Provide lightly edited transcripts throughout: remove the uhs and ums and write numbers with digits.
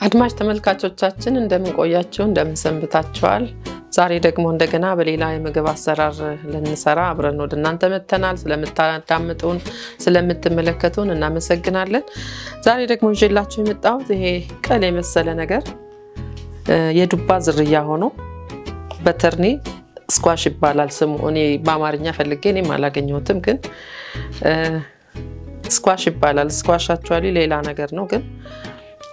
አድማጭ ተመልካቾቻችን እንደምን ቆያችሁ እንደምን ሰንብታችኋል? ዛሬ ደግሞ እንደገና በሌላ የምግብ አሰራር ልንሰራ አብረን ወደ እናንተ መተናል። ስለምታዳምጡን ስለምትመለከቱን እናመሰግናለን። ዛሬ ደግሞ ይዤላችሁ የመጣሁት ይሄ ቀል የመሰለ ነገር የዱባ ዝርያ ሆኖ በተርኒ ስኳሽ ይባላል ስሙ። እኔ በአማርኛ ፈልጌ እኔም አላገኘሁትም፣ ግን ስኳሽ ይባላል። ስኳሽ አክቹአሊ ሌላ ነገር ነው፣ ግን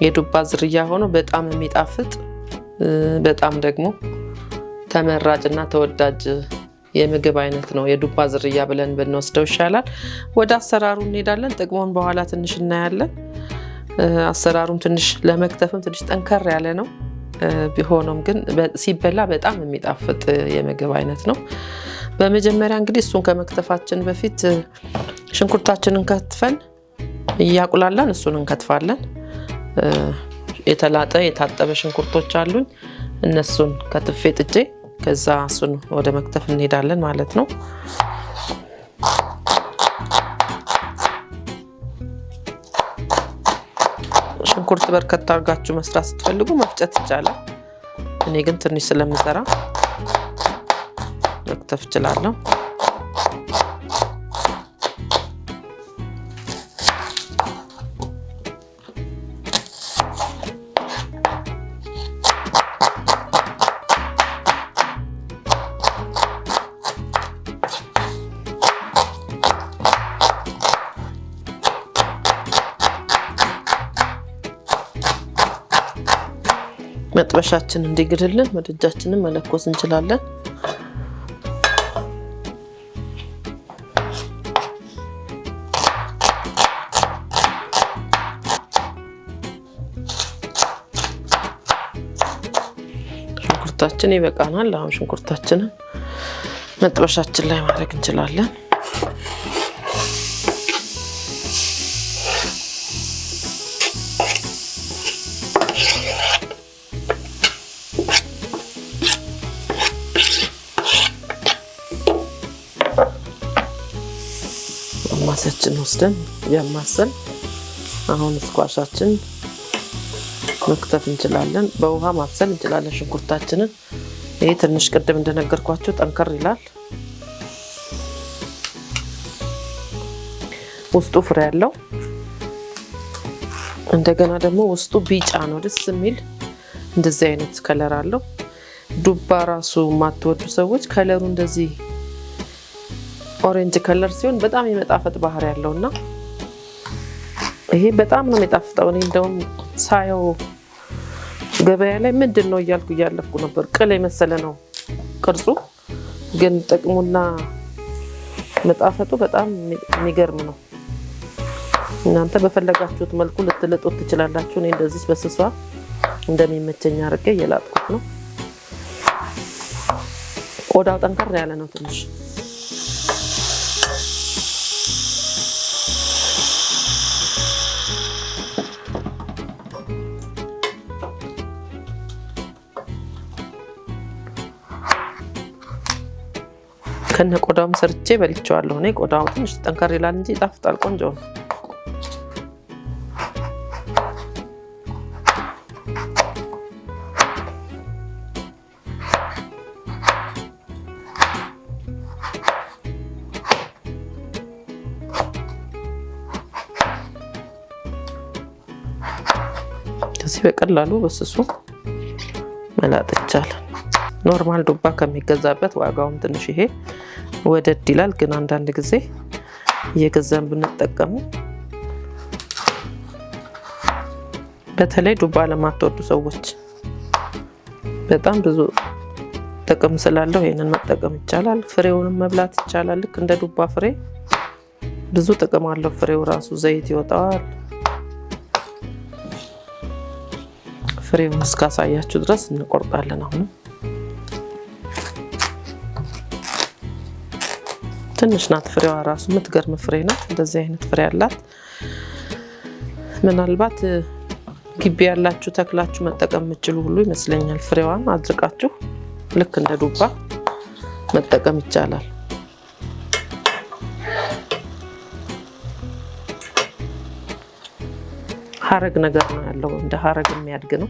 የዱባ ዝርያ ሆኖ በጣም የሚጣፍጥ በጣም ደግሞ ተመራጭና ተወዳጅ የምግብ አይነት ነው። የዱባ ዝርያ ብለን ብንወስደው ይሻላል። ወደ አሰራሩ እንሄዳለን። ጥቅሙን በኋላ ትንሽ እናያለን። አሰራሩም ትንሽ ለመክተፍም ትንሽ ጠንከር ያለ ነው። ቢሆንም ግን ሲበላ በጣም የሚጣፍጥ የምግብ አይነት ነው። በመጀመሪያ እንግዲህ እሱን ከመክተፋችን በፊት ሽንኩርታችንን ከትፈን እያቁላላን እሱን እንከትፋለን። የተላጠ የታጠበ ሽንኩርቶች አሉኝ። እነሱን ከትፌ ጥጄ ከዛ እሱን ወደ መክተፍ እንሄዳለን ማለት ነው። ሽንኩርት በርከት አድርጋችሁ መስራት ስትፈልጉ መፍጨት ይቻላል። እኔ ግን ትንሽ ስለምሰራ መክተፍ እችላለሁ። መጥበሻችን እንዲግድልን ምድጃችንን መለኮስ እንችላለን። ሽንኩርታችን ይበቃናል። አሁን ሽንኩርታችንን መጥበሻችን ላይ ማድረግ እንችላለን። ማሰችን ወስደን ያማሰል አሁን ስኳሻችን መክተፍ እንችላለን። በውሃ ማብሰል እንችላለን ሽንኩርታችንን። ይሄ ትንሽ ቅድም እንደነገርኳችሁ ጠንከር ይላል። ውስጡ ፍሬ ያለው እንደገና ደግሞ ውስጡ ቢጫ ነው፣ ደስ የሚል እንደዚህ አይነት ከለር አለው። ዱባ ራሱ የማትወዱ ሰዎች ከለሩ እንደዚህ ኦሬንጅ ከለር ሲሆን በጣም የመጣፈጥ ባህሪ ያለውና ይሄ በጣም ነው የሚጣፍጠው። እኔ እንደውም ሳየው ገበያ ላይ ምንድነው እያልኩ እያለፍኩ ነበር። ቅል የመሰለ ነው ቅርጹ፣ ግን ጥቅሙና መጣፈጡ በጣም የሚገርም ነው። እናንተ በፈለጋችሁት መልኩ ልትልጡት ትችላላችሁ። እኔ እንደዚህ በስሷ እንደሚመቸኝ አድርጌ እየላጥኩት ነው። ቆዳው ጠንከር ያለ ነው ትንሽ። ከነ ቆዳውም ሰርቼ በልቼዋለሁ። እኔ ቆዳው ትንሽ ጠንከር ይላል እንጂ ይጣፍጣል። ቆንጆ ነው። ከዚህ በቀላሉ በስሱ መላጥ ይቻላል። ኖርማል ዱባ ከሚገዛበት ዋጋውም ትንሽ ይሄ ወደድ ይላል፣ ግን አንዳንድ ጊዜ እየገዛን ብንጠቀሙ በተለይ ዱባ ለማትወዱ ሰዎች በጣም ብዙ ጥቅም ስላለው ይሄንን መጠቀም ይቻላል። ፍሬውንም መብላት ይቻላል። ልክ እንደ ዱባ ፍሬ ብዙ ጥቅም አለው። ፍሬው ራሱ ዘይት ይወጣዋል። ፍሬውን እስካሳያችሁ ድረስ እንቆርጣለን። አሁን ትንሽ ናት ፍሬዋ ራሱ የምትገርም ፍሬ ናት። እንደዚህ አይነት ፍሬ አላት። ምናልባት ግቢ ያላችሁ ተክላችሁ መጠቀም የምትችሉ ሁሉ ይመስለኛል። ፍሬዋን አድርቃችሁ ልክ እንደ ዱባ መጠቀም ይቻላል። ሀረግ ነገር ነው ያለው እንደ ሀረግ የሚያድግ ነው።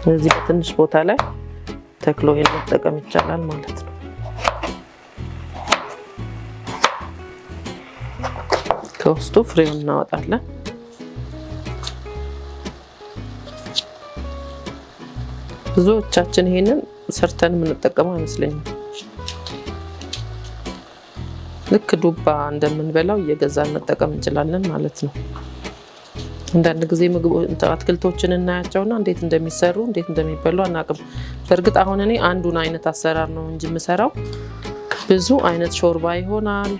ስለዚህ በትንሽ ቦታ ላይ ተክሎ መጠቀም ይቻላል ማለት ነው። ከውስጡ ፍሬውን እናወጣለን። ብዙዎቻችን ይሄንን ሰርተን የምንጠቀመው አይመስለኝም። ልክ ዱባ እንደምንበላው እየገዛን መጠቀም እንችላለን ማለት ነው። አንዳንድ ጊዜ አትክልቶችን እናያቸውና እንዴት እንደሚሰሩ እንዴት እንደሚበሉ አናውቅም። በእርግጥ አሁን እኔ አንዱን አይነት አሰራር ነው እንጂ የምሰራው ብዙ አይነት ሾርባ ይሆናል፣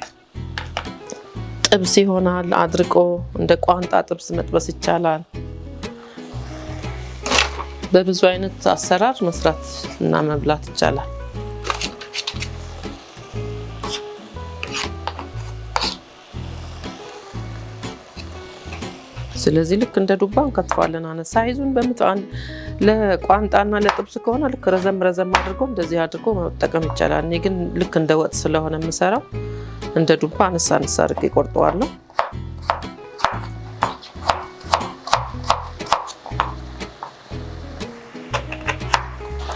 ጥብስ ይሆናል፣ አድርቆ እንደ ቋንጣ ጥብስ መጥበስ ይቻላል። በብዙ አይነት አሰራር መስራት እና መብላት ይቻላል። ስለዚህ ልክ እንደ ዱባ እንከትፋለን። ሳይዙን ለቋንጣና ለጥብስ ከሆነ ልክ ረዘም አድርጎ እንደዚህ አድርጎ መጠቀም ይቻላል። እኔ ግን ልክ እንደ ወጥ ስለሆነ የምሰራው እንደ ዱባ አነሳ አድርጌ ቆርጠዋለሁ።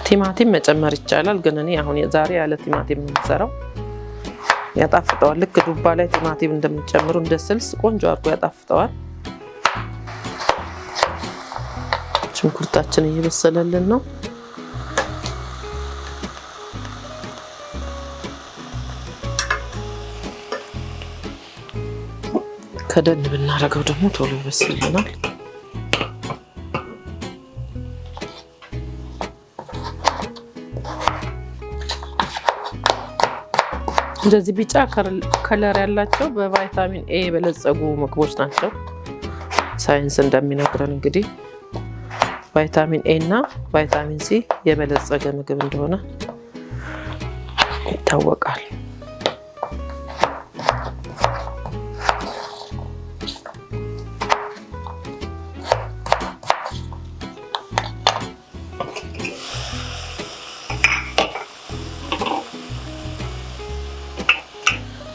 ቲማቲም መጨመር ይቻላል፣ ግን እኔ አሁን ዛሬ ያለ ቲማቲም የምሰራው ያጣፍጠዋል። ልክ ዱባ ላይ ቲማቲም እንደምጨምሩ እንደ ስልስ ቆንጆ አድርጎ ያጣፍጠዋል። ሽንኩርታችን እየበሰለልን ነው። ከደን ብናደርገው ደግሞ ቶሎ ይበስልልናል። እንደዚህ ቢጫ ከለር ያላቸው በቫይታሚን ኤ የበለጸጉ ምግቦች ናቸው። ሳይንስ እንደሚነግረን እንግዲህ ቫይታሚን ኤ እና ቫይታሚን ሲ የበለጸገ ምግብ እንደሆነ ይታወቃል።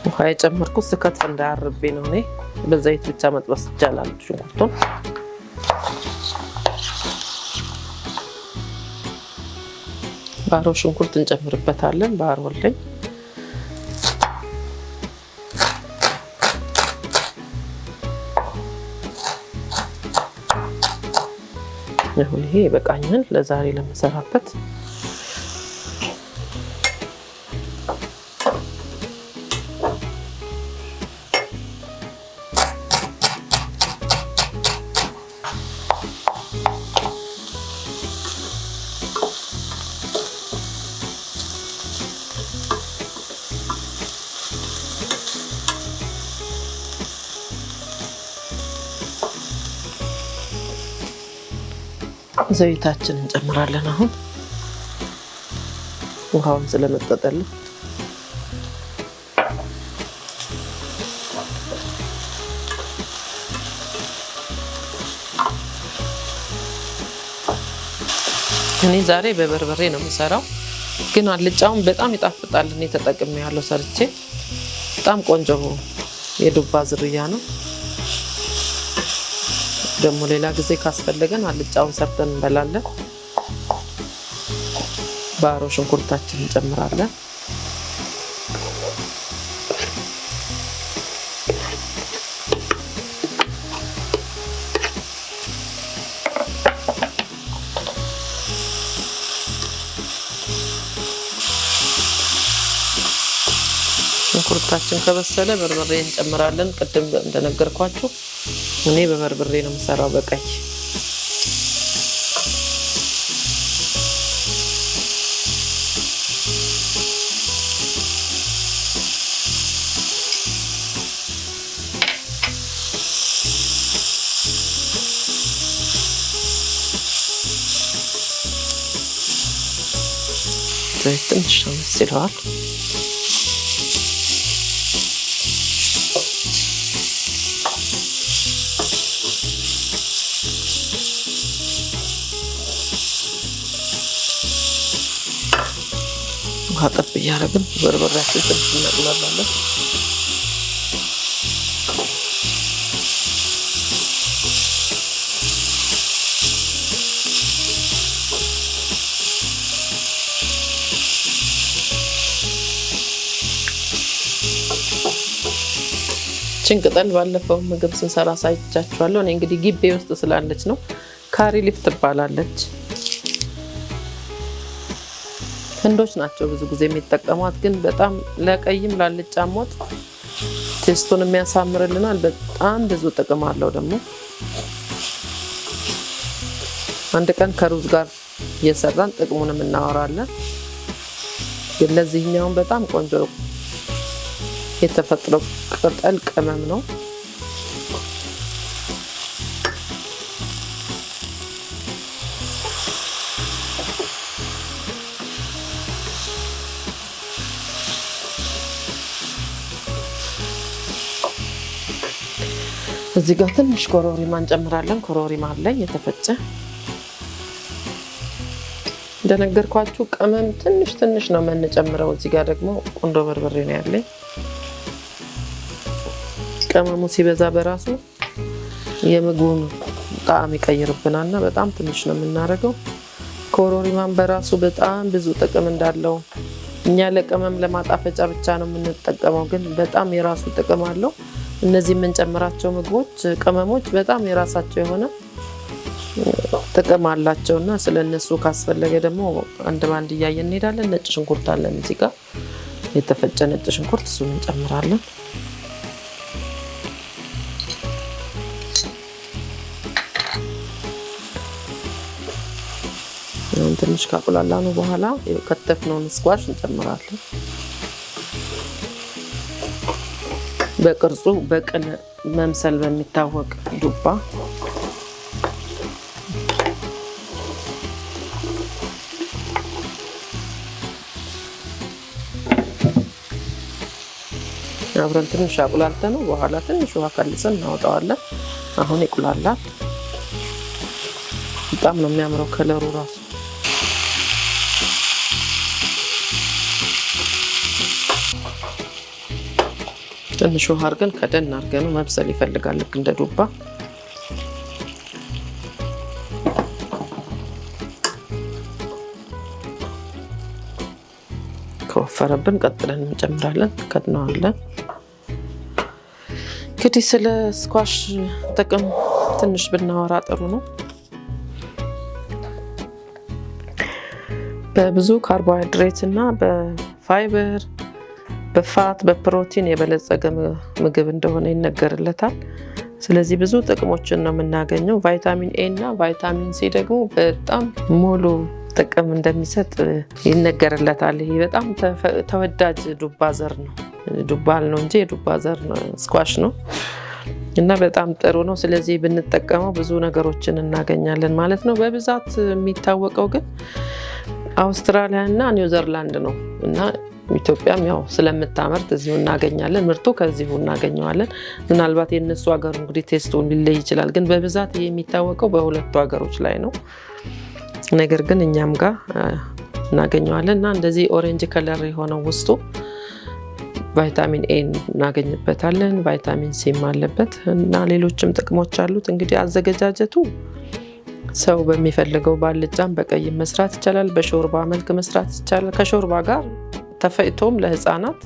ውሃ የጨመርኩት ስከትፍ እንዳያርብኝ ነው። እኔ በዘይት ብቻ መጥበስ ይቻላል ሽንኩርቱን። ባሮ ሽንኩርት እንጨምርበታለን። ባሮ ላይ አሁን ይሄ በቃኛል ለዛሬ ለመሰራበት። ዘይታችን እንጨምራለን። አሁን ውሃውን ስለመጠጠልን እኔ ዛሬ በበርበሬ ነው የምሰራው፣ ግን አልጫውን በጣም ይጣፍጣል። እኔ ተጠቅሜያለሁ ሰርቼ፣ በጣም ቆንጆ የዱባ ዝርያ ነው። ደግሞ ሌላ ጊዜ ካስፈለገን አልጫውን ሰርተን እንበላለን። ባሮ ሽንኩርታችን እንጨምራለን። ሽንኩርታችን ከበሰለ በርበሬ እንጨምራለን። ቅድም እንደነገርኳችሁ እኔ በበርበሬ ነው የምሰራው በቀይ። ዘይት ትንሽ አነስ ይለዋል። ውሃ ጠብ እያደረግን በርበሬያችን ትንሽ እናቁላላለን። እቺን ቅጠል ባለፈው ምግብ ስንሰራ ሳይቻችኋለሁ። እኔ እንግዲህ ግቤ ውስጥ ስላለች ነው። ካሪ ሊፍ ትባላለች። ህንዶች ናቸው ብዙ ጊዜ የሚጠቀሟት፣ ግን በጣም ለቀይም ላልጫም ወጥ ቴስቱን የሚያሳምርልናል። በጣም ብዙ ጥቅም አለው። ደግሞ አንድ ቀን ከሩዝ ጋር እየሰራን ጥቅሙንም እናወራለን። ግን ለዚህኛው በጣም ቆንጆ የተፈጥሮ ቅጠል ቅመም ነው። እዚህ ጋር ትንሽ ኮሮሪማ እንጨምራለን። ኮሮሪማ አለኝ የተፈጨ። እንደነገርኳችሁ ቅመም ትንሽ ትንሽ ነው የምንጨምረው። እዚህ ጋር ደግሞ ቁንዶ በርበሬ ነው ያለኝ። ቅመሙ ሲበዛ በራሱ የምግቡን ጣዕም ይቀይርብናልና በጣም ትንሽ ነው የምናደርገው። ኮሮሪማን በራሱ በጣም ብዙ ጥቅም እንዳለው እኛ ለቅመም ለማጣፈጫ ብቻ ነው የምንጠቀመው፣ ግን በጣም የራሱ ጥቅም አለው። እነዚህ የምንጨምራቸው ምግቦች ቅመሞች በጣም የራሳቸው የሆነ ጥቅም አላቸውና ስለነሱ ካስፈለገ ደግሞ አንድ ባንድ እያየን እንሄዳለን። ነጭ ሽንኩርት አለን እዚህ ጋር የተፈጨ ነጭ ሽንኩርት፣ እሱን እንጨምራለን። ትንሽ ካቁላላ ነው በኋላ የከተፍነውን ስኳሽ እንጨምራለን። በቅርጹ በቅል መምሰል በሚታወቅ ዱባ አብረን ትንሽ አቁላልተነው በኋላ ትንሽ ውሃ ከልሰን እናወጣዋለን። አሁን ይቁላላል። በጣም ነው የሚያምረው ከለሩ ራሱ። ትንሽ ውሃ አድርገን ከደን አድርገን መብሰል ይፈልጋል ልክ እንደ ዱባ። ከወፈረብን ቀጥለን እንጨምራለን፣ ከድነዋለን። እንግዲህ ስለ ስኳሽ ጥቅም ትንሽ ብናወራ ጥሩ ነው። በብዙ ካርቦሃይድሬት እና በፋይበር በፋት በፕሮቲን የበለጸገ ምግብ እንደሆነ ይነገርለታል። ስለዚህ ብዙ ጥቅሞችን ነው የምናገኘው። ቫይታሚን ኤ እና ቫይታሚን ሲ ደግሞ በጣም ሙሉ ጥቅም እንደሚሰጥ ይነገርለታል። ይሄ በጣም ተወዳጅ ዱባ ዘር ነው። ዱባ ነው እንጂ የዱባ ዘር ነው፣ ስኳሽ ነው እና በጣም ጥሩ ነው። ስለዚህ ብንጠቀመው ብዙ ነገሮችን እናገኛለን ማለት ነው። በብዛት የሚታወቀው ግን አውስትራሊያ እና ኒውዚላንድ ነው እና ኢትዮጵያም ያው ስለምታመርት እዚሁ እናገኛለን። ምርቱ ከዚሁ እናገኘዋለን። ምናልባት የነሱ ሀገር እንግዲህ ቴስቱ ሊለይ ይችላል፣ ግን በብዛት የሚታወቀው በሁለቱ ሀገሮች ላይ ነው። ነገር ግን እኛም ጋር እናገኘዋለን እና እንደዚህ ኦሬንጅ ከለር የሆነው ውስጡ ቫይታሚን ኤ እናገኝበታለን። ቫይታሚን ሲም አለበት እና ሌሎችም ጥቅሞች አሉት። እንግዲህ አዘገጃጀቱ ሰው በሚፈልገው ባልጫም በቀይ መስራት ይቻላል። በሾርባ መልክ መስራት ይቻላል። ከሾርባ ጋር ተፈጭቶም ለህፃናት፣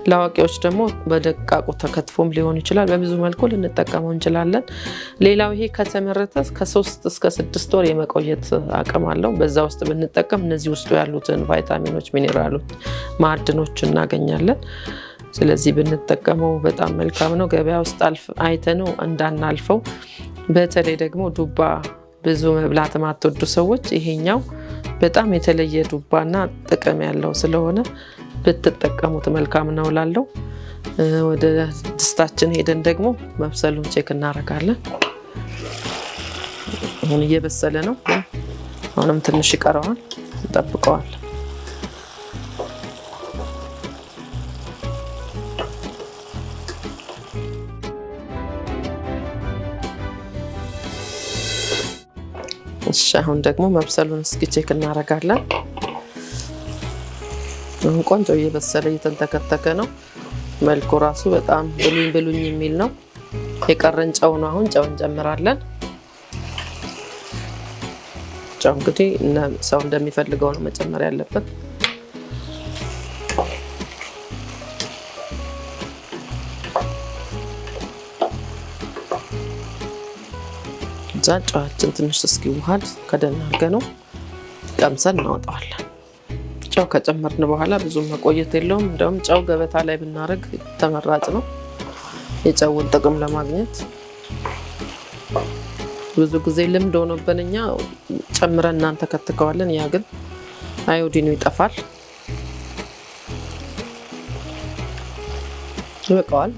ለአዋቂዎች ደግሞ በደቃቁ ተከትፎም ሊሆን ይችላል። በብዙ መልኩ ልንጠቀመው እንችላለን። ሌላው ይሄ ከተመረተ ከ3 እስከ 6 ወር የመቆየት አቅም አለው። በዛ ውስጥ ብንጠቀም እነዚህ ውስጡ ያሉትን ቫይታሚኖች፣ ሚኔራሎች፣ ማዕድኖች እናገኛለን። ስለዚህ ብንጠቀመው በጣም መልካም ነው። ገበያ ውስጥ አይተነው እንዳናልፈው። በተለይ ደግሞ ዱባ ብዙ መብላት የማትወዱ ሰዎች ይሄኛው በጣም የተለየ ዱባና ጥቅም ያለው ስለሆነ ብትጠቀሙት መልካም ነው እላለሁ። ወደ ድስታችን ሄደን ደግሞ መብሰሉን ቼክ እናደርጋለን። አሁን እየበሰለ ነው፣ አሁንም ትንሽ ይቀረዋል፣ እንጠብቀዋለን። እሺ አሁን ደግሞ መብሰሉን እስኪ ቼክ እናደርጋለን። አሁን ቆንጆ እየበሰለ እየተንተከተከ ነው። መልኩ ራሱ በጣም ብሉኝ የሚል ነው። የቀረን ጨው ነው። አሁን ጨው እንጨምራለን። ጨው እንግዲህ ሰው እንደሚፈልገው ነው መጨመር ያለበት። ጨዋችን ትንሽ እስኪዋሃድ ከደን አድርገነው ቀምሰን እናወጣዋለን። ጨው ከጨመርን በኋላ ብዙ መቆየት የለውም። እንደውም ጨው ገበታ ላይ ብናደርግ ተመራጭ ነው የጨውን ጥቅም ለማግኘት። ብዙ ጊዜ ልምድ ሆኖብን እኛ ጨምረን እናንተ ከተከዋለን። ያ ግን አዮዲኑ ይጠፋል። ይበቃዋል።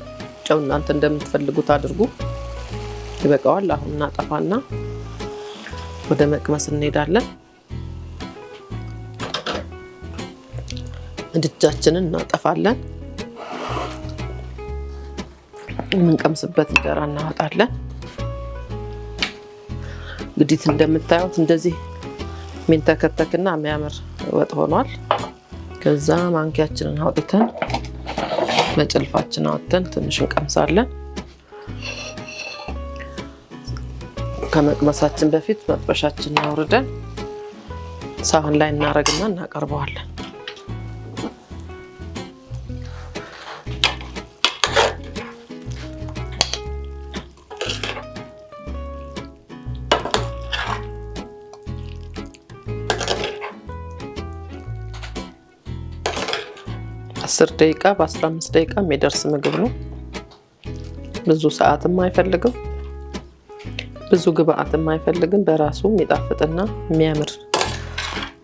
ጨው እናንተ እንደምትፈልጉት አድርጉ። ይበቃዋል። አሁን እናጠፋና ወደ መቅመስ እንሄዳለን። ምድጃችንን እናጠፋለን። የምንቀምስበት እንጀራ እናወጣለን። እንግዲህ እንደምታዩት እንደዚህ ሚንተከተክና የሚያምር ወጥ ሆኗል። ከዛ ማንኪያችንን አውጥተን በጭልፋችን አውጥተን ትንሽ እንቀምሳለን። ከመቅመሳችን በፊት መጥበሻችንን አውርደን ሳህን ላይ እናረግና እናቀርበዋለን። በ10 ደቂቃ በ15 ደቂቃ የሚደርስ ምግብ ነው። ብዙ ሰዓትም አይፈልግም፣ ብዙ ግብአትም አይፈልግም። በራሱ የሚጣፍጥና የሚያምር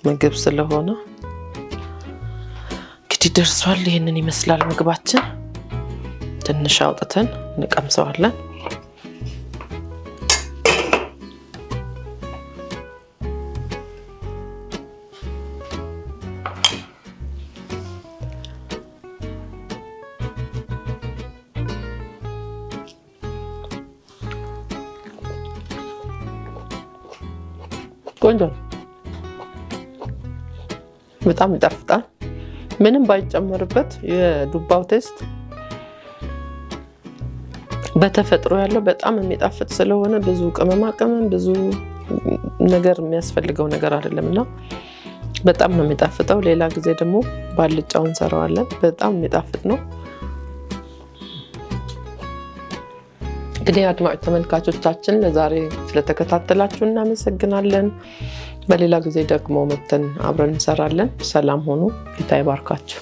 ምግብ ስለሆነ እንግዲህ ደርሷል። ይሄንን ይመስላል ምግባችን። ትንሽ አውጥተን እንቀምሰዋለን። ቆንጆ ነው። በጣም ይጣፍጣል። ምንም ባይጨመርበት የዱባው ቴስት በተፈጥሮ ያለው በጣም የሚጣፍጥ ስለሆነ ብዙ ቅመማ ቅመም ብዙ ነገር የሚያስፈልገው ነገር አይደለምና በጣም ነው የሚጣፍጠው። ሌላ ጊዜ ደግሞ ባልጫው እንሰራዋለን። በጣም የሚጣፍጥ ነው። እንግዲህ አድማጭ ተመልካቾቻችን ለዛሬ ስለተከታተላችሁ እናመሰግናለን። በሌላ ጊዜ ደግሞ መተን አብረን እንሰራለን። ሰላም ሆኑ። ጌታ ይባርካችሁ።